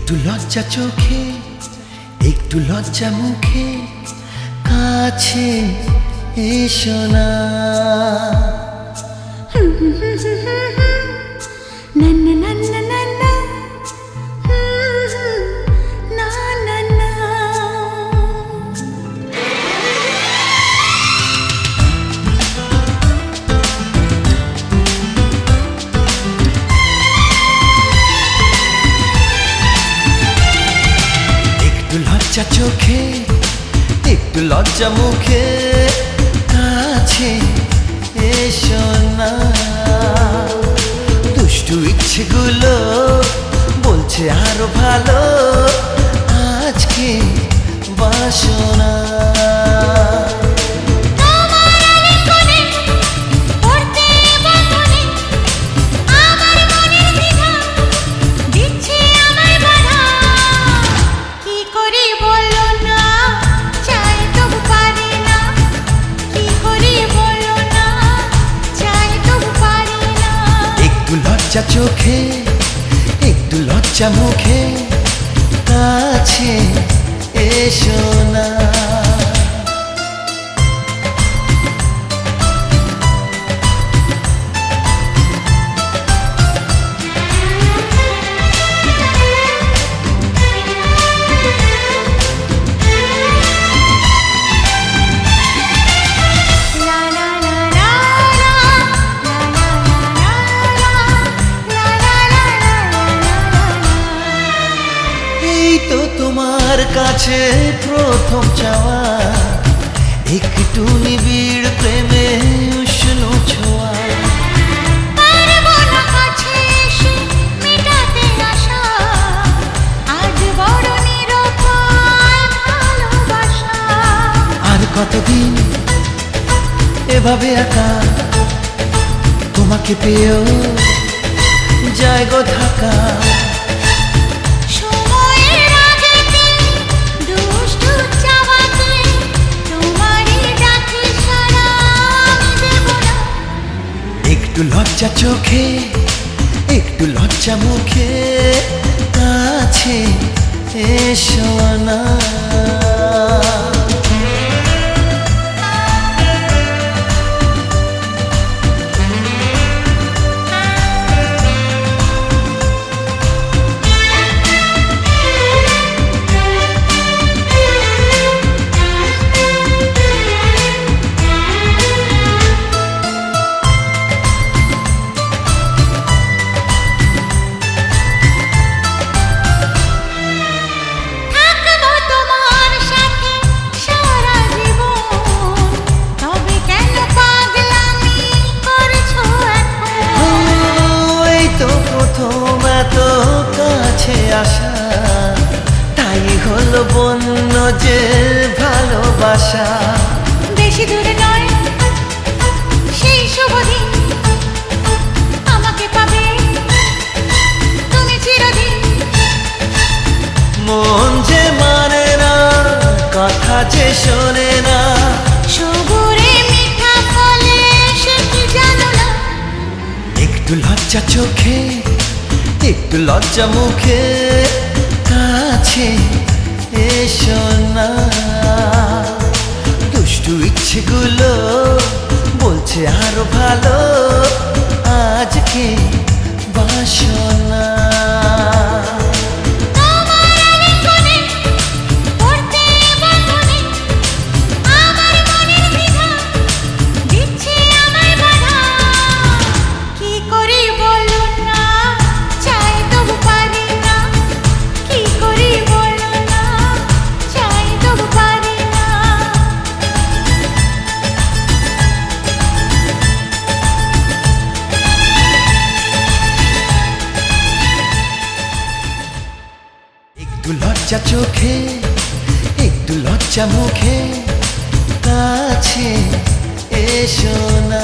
একটু লজ্জা চোখে, একটু লজ্জা মুখে, কাছে এসো না। লজ্জা চোখে, একটু লজ্জা মুখে, কাছে এসো না। দুষ্টু ইচ্ছেগুলো বলছে আরো ভালো, আজকে বাসনা। লজ্জা চোখে, একটু লজ্জা মুখে, কাছে এসো না। তোমার কাছে প্রথম চাওয়া, একটু নিবিড় প্রেমে উষ্ণ ছোঁয়া। আর কতদিন এভাবে একা, তোমাকে পেয়েও যায় গো ঢাকা। একটু লজ্জা চোখে, একটু লজ্জা মুখে, কাছে এসো না। আশা তাই হলো বন্য যে ভালোবাসা। বেশি দূরে নয় সেই শুভ দিন, আমাকে পাবে তুমি চিরদিন। মন যে মানে না, কথা যে শোনে না, সবুরে মিঠা ফলে সে কি জানো না। একটু লজ্জা চোখে, একটু লজ্জা মুখে, কাছে এসো না। দুষ্টু ইচ্ছেগুলো বলছে আরো ভালো, আজকে বাসনা। একটু লজ্জা চোখে, একটু লজ্জা মুখে, কাছে এসো না।